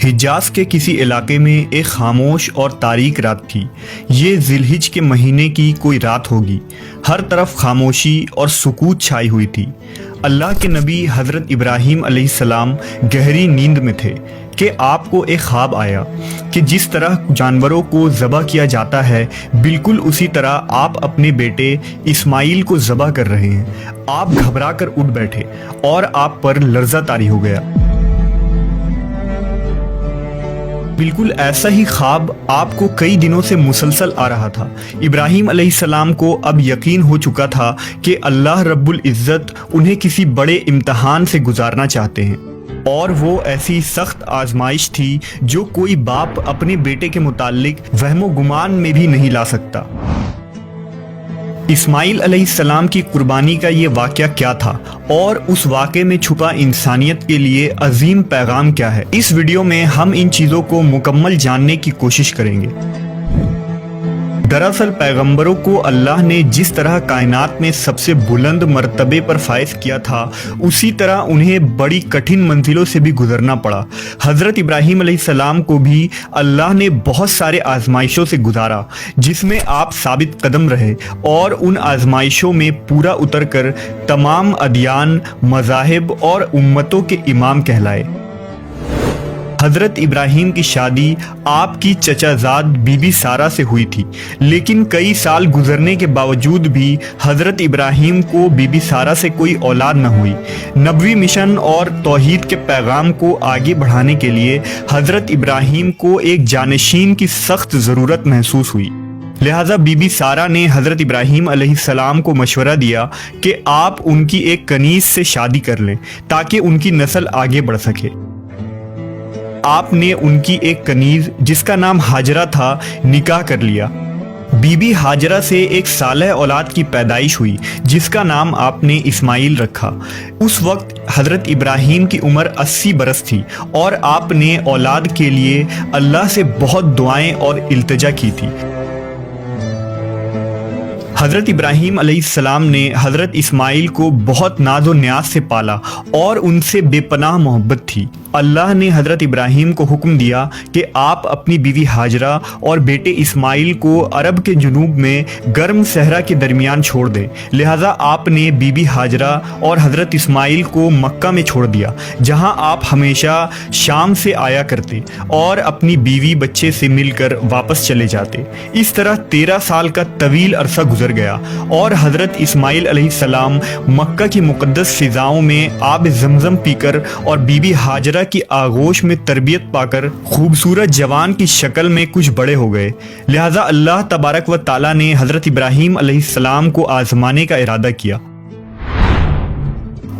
حجاز کے کسی علاقے میں ایک خاموش اور تاریک رات تھی۔ یہ ذی الحج کے مہینے کی کوئی رات ہوگی۔ ہر طرف خاموشی اور سکوت چھائی ہوئی تھی۔ اللہ کے نبی حضرت ابراہیم علیہ السلام گہری نیند میں تھے کہ آپ کو ایک خواب آیا کہ جس طرح جانوروں کو ذبح کیا جاتا ہے بالکل اسی طرح آپ اپنے بیٹے اسماعیل کو ذبح کر رہے ہیں۔ آپ گھبرا کر اٹھ بیٹھے اور آپ پر لرزہ طاری ہو گیا۔ بالکل ایسا ہی خواب آپ کو کئی دنوں سے مسلسل آ رہا تھا۔ ابراہیم علیہ السلام کو اب یقین ہو چکا تھا کہ اللہ رب العزت انہیں کسی بڑے امتحان سے گزارنا چاہتے ہیں، اور وہ ایسی سخت آزمائش تھی جو کوئی باپ اپنے بیٹے کے متعلق وہم و گمان میں بھی نہیں لا سکتا۔ اسماعیل علیہ السلام کی قربانی کا یہ واقعہ کیا تھا اور اس واقعے میں چھپا انسانیت کے لیے عظیم پیغام کیا ہے، اس ویڈیو میں ہم ان چیزوں کو مکمل جاننے کی کوشش کریں گے۔ دراصل پیغمبروں کو اللہ نے جس طرح کائنات میں سب سے بلند مرتبے پر فائز کیا تھا اسی طرح انہیں بڑی کٹھن منزلوں سے بھی گزرنا پڑا۔ حضرت ابراہیم علیہ السلام کو بھی اللہ نے بہت سارے آزمائشوں سے گزارا جس میں آپ ثابت قدم رہے اور ان آزمائشوں میں پورا اتر کر تمام ادیان، مذاہب اور امتوں کے امام کہلائے۔ حضرت ابراہیم کی شادی آپ کی چچا زاد بی بی سارہ سے ہوئی تھی، لیکن کئی سال گزرنے کے باوجود بھی حضرت ابراہیم کو بی بی سارہ سے کوئی اولاد نہ ہوئی۔ نبوی مشن اور توحید کے پیغام کو آگے بڑھانے کے لیے حضرت ابراہیم کو ایک جانشین کی سخت ضرورت محسوس ہوئی۔ لہٰذا بی بی سارہ نے حضرت ابراہیم علیہ السلام کو مشورہ دیا کہ آپ ان کی ایک کنیز سے شادی کر لیں تاکہ ان کی نسل آگے بڑھ سکے۔ آپ نے ان کی ایک کنیز جس کا نام ہاجرہ تھا نکاح کر لیا۔ بی بی ہاجرہ سے ایک صالح اولاد کی پیدائش ہوئی جس کا نام آپ نے اسماعیل رکھا۔ اس وقت حضرت ابراہیم کی عمر 80 برس تھی اور آپ نے اولاد کے لیے اللہ سے بہت دعائیں اور التجا کی تھی۔ حضرت ابراہیم علیہ السلام نے حضرت اسماعیل کو بہت ناز و نیاز سے پالا اور ان سے بے پناہ محبت تھی۔ اللہ نے حضرت ابراہیم کو حکم دیا کہ آپ اپنی بیوی ہاجرہ اور بیٹے اسماعیل کو عرب کے جنوب میں گرم صحرا کے درمیان چھوڑ دیں۔ لہٰذا آپ نے بی بی ہاجرہ اور حضرت اسماعیل کو مکہ میں چھوڑ دیا جہاں آپ ہمیشہ شام سے آیا کرتے اور اپنی بیوی بچے سے مل کر واپس چلے جاتے۔ اس طرح 13 سال کا طویل عرصہ گزر گیا اور حضرت اسماعیل علیہ السلام مکہ کی مقدس فضاؤں میں آب زمزم پی کر اور بی بی ہاجرہ کی آغوش میں تربیت پا کر خوبصورت جوان کی شکل میں کچھ بڑے ہو گئے۔ لہٰذا اللہ تبارک و تعالیٰ نے حضرت ابراہیم علیہ السلام کو آزمانے کا ارادہ کیا۔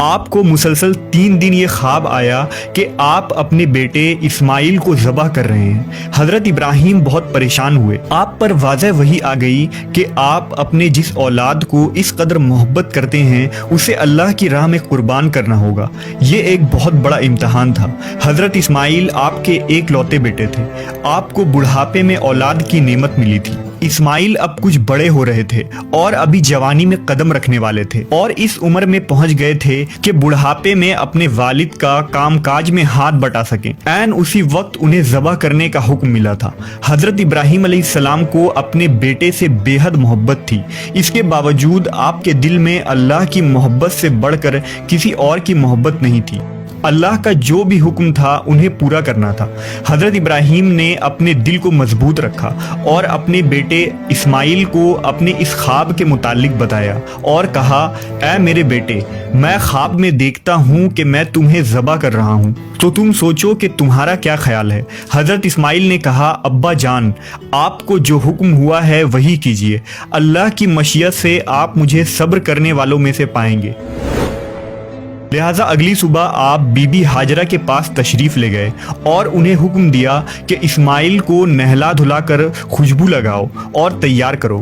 آپ کو مسلسل 3 دن یہ خواب آیا کہ آپ اپنے بیٹے اسماعیل کو ذبح کر رہے ہیں۔ حضرت ابراہیم بہت پریشان ہوئے۔ آپ پر واضح وحی آ گئی کہ آپ اپنے جس اولاد کو اس قدر محبت کرتے ہیں اسے اللہ کی راہ میں قربان کرنا ہوگا۔ یہ ایک بہت بڑا امتحان تھا۔ حضرت اسماعیل آپ کے ایک لوتے بیٹے تھے۔ آپ کو بڑھاپے میں اولاد کی نعمت ملی تھی۔ اسماعیل اب کچھ بڑے ہو رہے تھے اور ابھی جوانی میں قدم رکھنے والے تھے اور اس عمر میں پہنچ گئے تھے کہ بڑھاپے میں اپنے والد کا کام کاج میں ہاتھ بٹا سکیں۔ عین اسی وقت انہیں ذبح کرنے کا حکم ملا تھا۔ حضرت ابراہیم علیہ السلام کو اپنے بیٹے سے بے حد محبت تھی، اس کے باوجود آپ کے دل میں اللہ کی محبت سے بڑھ کر کسی اور کی محبت نہیں تھی۔ اللہ کا جو بھی حکم تھا انہیں پورا کرنا تھا۔ حضرت ابراہیم نے اپنے دل کو مضبوط رکھا اور اپنے بیٹے اسماعیل کو اپنے اس خواب کے متعلق بتایا اور کہا، اے میرے بیٹے، میں خواب میں دیکھتا ہوں کہ میں تمہیں ذبح کر رہا ہوں، تو تم سوچو کہ تمہارا کیا خیال ہے۔ حضرت اسماعیل نے کہا، ابا جان، آپ کو جو حکم ہوا ہے وہی کیجیے، اللہ کی مشیت سے آپ مجھے صبر کرنے والوں میں سے پائیں گے۔ لہٰذا اگلی صبح آپ بی بی ہاجرہ کے پاس تشریف لے گئے اور انہیں حکم دیا کہ اسماعیل کو نہلا دھلا کر خوشبو لگاؤ اور تیار کرو۔